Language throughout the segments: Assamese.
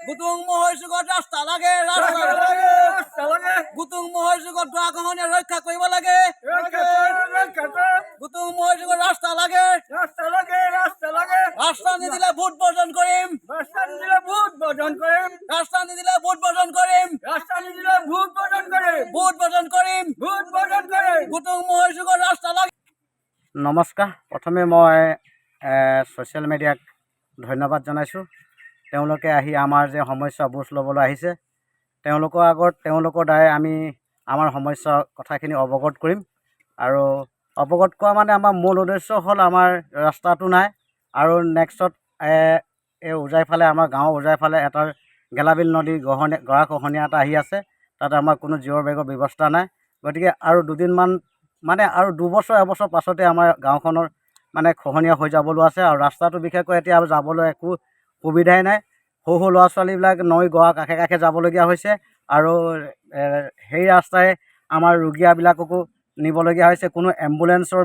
গুতুং মহৰ যুগত ৰাস্তা লাগে গুতুং মহৰ যুগত গৰাখহনীয়া ৰক্ষা কৰিব লাগে গুতুং মহৰ যুগত ৰাস্তা লাগে ৰাস্তা নিদিলে ভোট বৰ্জন কৰিম ৰাস্তা নিদিলে ভোট বৰ্জন কৰিম গুতুং মহৰ যুগত ৰাস্তা লাগে। নমস্কাৰ। প্ৰথমে মই ছ'চিয়েল মিডিয়াক ধন্যবাদ জনাইছোঁ। তেওঁলোকে আহি আমাৰ যে সমস্যা বুজ ল'বলৈ আহিছে, তেওঁলোকৰ আগত তেওঁলোকৰ দ্বাৰাই আমি আমাৰ সমস্যা কথাখিনি অৱগত কৰিম। আৰু অৱগত কৰা মানে আমাৰ মূল উদ্দেশ্য হ'ল আমাৰ ৰাস্তাটো নাই, আৰু নেক্সটত এই উজাই ফালে আমাৰ গাঁৱৰ উজাই ফালে এটা গেলাবিল নদী গৰাখহনীয়া এটা আহি আছে। তাত আমাৰ কোনো জিঅ'ৰ বেগৰ ব্যৱস্থা নাই। গতিকে আৰু দুদিনমান মানে আৰু দুবছৰ এবছৰ পাছতে আমাৰ গাঁওখনৰ মানে খহনীয়া হৈ যাবলৈ আছে। আৰু ৰাস্তাটো বিশেষকৈ এতিয়া আৰু যাবলৈ একো সুবিধাই নাই। সৰু সৰু ল'ৰা ছোৱালীবিলাক নৈ গৰা কাষে কাষে যাবলগীয়া হৈছে, আৰু সেই ৰাস্তাই আমাৰ ৰোগীয়াবিলাককো নিবলগীয়া হৈছে। কোনো এম্বুলেঞ্চৰ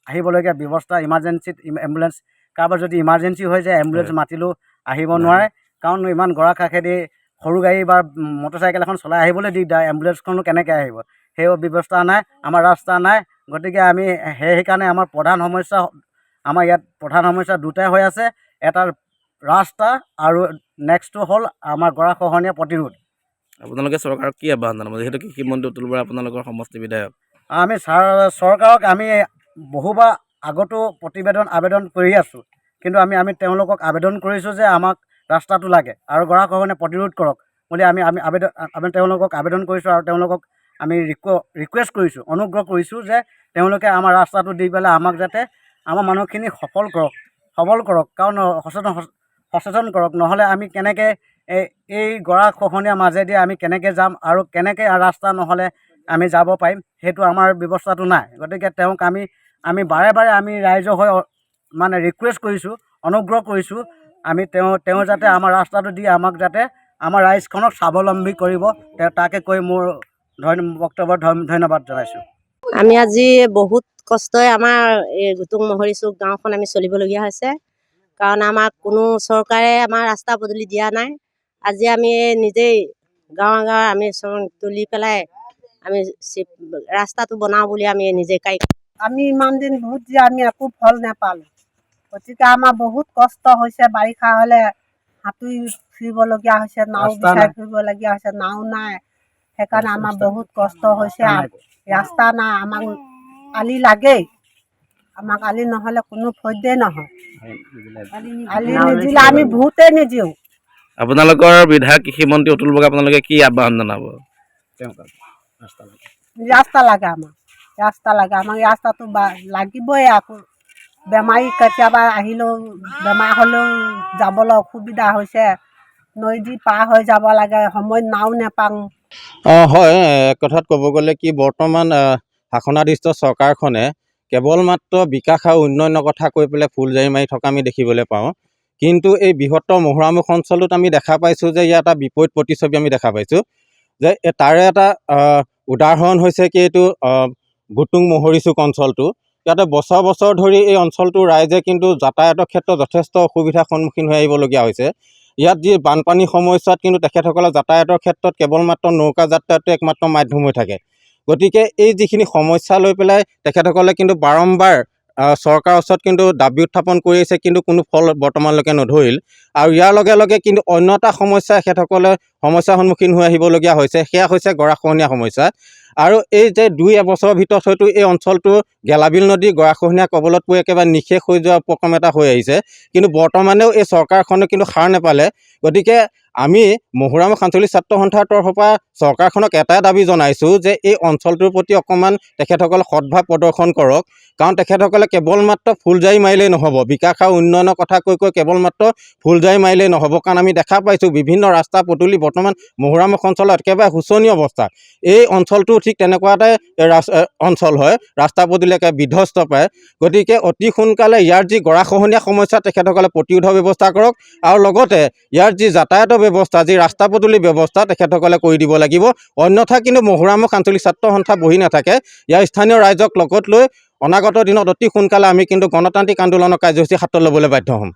আহিবলগীয়া ব্যৱস্থা, ইমাৰ্জেঞ্চিত এম্বুলেঞ্চ কাৰোবাৰ যদি ইমাৰ্জেঞ্চি হৈ যায় এম্বুলেঞ্চ মাতিলেও আহিব নোৱাৰে, কাৰণ ইমান গৰা কাষেদি সৰু গাড়ী বা মটৰচাইকেল এখন চলাই আহিবলৈ দিগদাৰ, এম্বুলেঞ্চখনো কেনেকৈ আহিব, সেই ব্যৱস্থা নাই, আমাৰ ৰাস্তা নাই। গতিকে আমি সেইকাৰণে আমাৰ প্ৰধান সমস্যা দুটাই হৈ আছে, এটা ৰাস্তা আৰু নেক্সটটো হ'ল আমাৰ গৰাখহনীয়া প্ৰতিৰোধ। আপোনালোকে চৰকাৰক কি আহ্বান জনাব, যিহেতু কৃষিমন্ত্ৰী অতুল বৰা আপোনালোকৰ সমষ্টি বিধায়ক? আমি চৰকাৰক আমি বহুবাৰ আগতো আবেদন কৰি আছোঁ, কিন্তু আমি তেওঁলোকক আবেদন কৰিছোঁ যে আমাক ৰাস্তাটো লাগে আৰু গৰাখহনীয়া প্ৰতিৰোধ কৰক বুলি আমি তেওঁলোকক আবেদন কৰিছোঁ। আৰু তেওঁলোকক আমি ৰিকুৱেষ্ট কৰিছোঁ, অনুগ্ৰহ কৰিছোঁ যে তেওঁলোকে আমাৰ ৰাস্তাটো দি পেলাই আমাক যাতে আমাৰ মানুহখিনি সবল কৰক, কাৰণ সচেতন কৰক। নহ'লে আমি কেনেকৈ এই গৰাখহনীয়াৰ মাজেদি আমি কেনেকৈ যাম আৰু কেনেকৈ ৰাস্তা নহ'লে আমি যাব পাৰিম, সেইটো আমাৰ ব্যৱস্থাটো নাই। গতিকে তেওঁক আমি বাৰে বাৰে আমি ৰাইজৰ হৈ মানে ৰিকুৱেষ্ট কৰিছোঁ, অনুগ্ৰহ কৰিছোঁ, আমি তেওঁ যাতে আমাৰ ৰাস্তাটো দি আমাক যাতে আমাৰ ৰাইজখনক স্বাৱলম্বী কৰিব, তাকে কৈ মোৰ বক্তব্যত ধন্যবাদ জনাইছোঁ। আমি আজি বহুত কষ্টই আমাৰ এই গুতুং মহৰী চুক গাঁওখন আমি চলিবলগীয়া হৈছে, কাৰণ আমাক কোনো চৰকাৰে আমাৰ ৰাস্তা পদূলি দিয়া নাই। আজি আমি নিজেই গাঁৱে আমি তুলি পেলাই আমি ৰাস্তাটো বনাওঁ বুলি আমি নিজে আমি ইমান দিন ভোট দি আমি একো ফল নাপালোঁ। গতিকে আমাৰ বহুত কষ্ট হৈছে। বাৰিষা হ'লে সাঁতুৰি ফুৰিবলগীয়া হৈছে, নাও বিচাৰি ফুৰিবলগীয়া হৈছে, নাও নাই। সেইকাৰণে আমাৰ বহুত কষ্ট হৈছে। ৰাস্তা নাই, আমাক আলি লাগেই, আমাক আলি নহ'লে কোনো ফৈদেই নহয়। আলি নিদিলে আমি ভোটেই নিদিওঁ। আপোনালোকৰ বিধায়ক কৃষিমন্ত্ৰী অতুল বৰাক আপোনালোকে কি আহ্বান জনাব? ৰাস্তা লাগে আমাক, আমাক ৰাস্তাটো লাগিবই। আকৌ বেমাৰী কেতিয়াবা আহিলেও বেমাৰ হ'লেও যাবলৈ অসুবিধা হৈছে, নৈ দি পাৰ হৈ যাব লাগে, সময়ত নাও নাপাওঁ। হয়, এক কথাত ক'ব গ'লে কি বৰ্তমান শাসনাধিষ্ঠ চৰকাৰখনে কেৱল মাত্ৰ বিকাশ আৰু উন্নয়নৰ কথা কৈ পেলাই ফুলজাৰি মাৰি থকা আমি দেখিবলৈ পাওঁ। কিন্তু এই বৃহত্তৰ মহুৰামুখ অঞ্চলটোত আমি দেখা পাইছোঁ যে ইয়াত এটা বিপৰীত প্ৰতিচ্ছবি আমি দেখা পাইছোঁ। যে তাৰে এটা উদাহৰণ হৈছে কি এইটো গুতুং মহৰী চুক অঞ্চলটো। ইয়াতে বছৰ বছৰ ধৰি এই অঞ্চলটোৰ ৰাইজে কিন্তু যাতায়াতৰ ক্ষেত্ৰত যথেষ্ট অসুবিধাৰ সন্মুখীন হৈ আহিবলগীয়া হৈছে। ইয়াত যি বানপানীৰ সময়ছোৱাত কিন্তু তেখেতসকলে যাতায়াতৰ ক্ষেত্ৰত কেৱল মাত্ৰ নৌকা যাত্ৰাটো একমাত্ৰ মাধ্যম হৈ থাকে। গতিকে এই যিখিনি সমস্যা লৈ পেলাই তেখেতসকলে কিন্তু বাৰম্বাৰ চৰকাৰৰ ওচৰত কিন্তু দাবী উত্থাপন কৰি আহিছে, কিন্তু কোনো ফল বৰ্তমানলৈকে নধৰিল। আৰু ইয়াৰ লগে লগে কিন্তু অন্য এটা সমস্যা তেখেতসকলে সমস্যাৰ সন্মুখীন হৈ আহিবলগীয়া হৈছে, সেয়া হৈছে গৰাখহনীয়া সমস্যা। আৰু এই যে 2 এবছৰৰ ভিতৰত হয়তো এই অঞ্চলটো গেলাবিল নদী গৰাখহনীয়া কবলত পৰি একেবাৰে নিশেষ হৈ যোৱা উপক্ৰম এটা হৈ আহিছে, কিন্তু বৰ্তমানেও এই চৰকাৰখনে কিন্তু সাৰ নেপালে। গতিকে আমি মহুৰামুখ আঞ্চলিক ছাত্ৰ সন্থাৰ তৰফৰ পৰা চৰকাৰখনক এটাই দাবী জনাইছোঁ যে এই অঞ্চলটোৰ প্ৰতি অকণমান তেখেতসকলে সদভাৱ প্ৰদৰ্শন কৰক, কাৰণ তেখেতসকলে কেৱল মাত্ৰ ফুলজাৰি মাৰিলেই নহ'ব, বিকাশ আৰু উন্নয়নৰ কথা কৈ কেৱল মাত্ৰ ফুলজাৰি মাৰিলেই নহ'ব। কাৰণ আমি দেখা পাইছোঁ বিভিন্ন ৰাস্তা পদূলি বৰ্তমান মহুৰামুখ অঞ্চলত একেবাৰে শোচনীয় অৱস্থা। এই অঞ্চলটো ঠিক তেনেকুৱা এটাই অঞ্চল হয়, ৰাস্তা পদূলি একেবাৰে বিধ্বস্ত পায়। গতিকে অতি সোনকালে ইয়াৰ যি গৰাখহনীয়া সমস্যা তেখেতসকলে প্ৰতিৰোধৰ ব্যৱস্থা কৰক, আৰু লগতে ইয়াৰ যি যাতায়াতৰ ব্যৱস্থা, যি ৰাস্তা পদূলি ব্যৱস্থা তেখেতসকলে কৰি দিব লাগিব। অন্যথা কিন্তু মহুৰামুখ আঞ্চলিক ছাত্ৰ সন্থা বহি নাথাকে। ইয়াৰ স্থানীয় ৰাইজক লগত লৈ অনাগত দিনত অতি সোনকালে আমি কিন্তু গণতান্ত্ৰিক আন্দোলনৰ কাৰ্যসূচী হাতত ল'বলৈ বাধ্য হ'ম।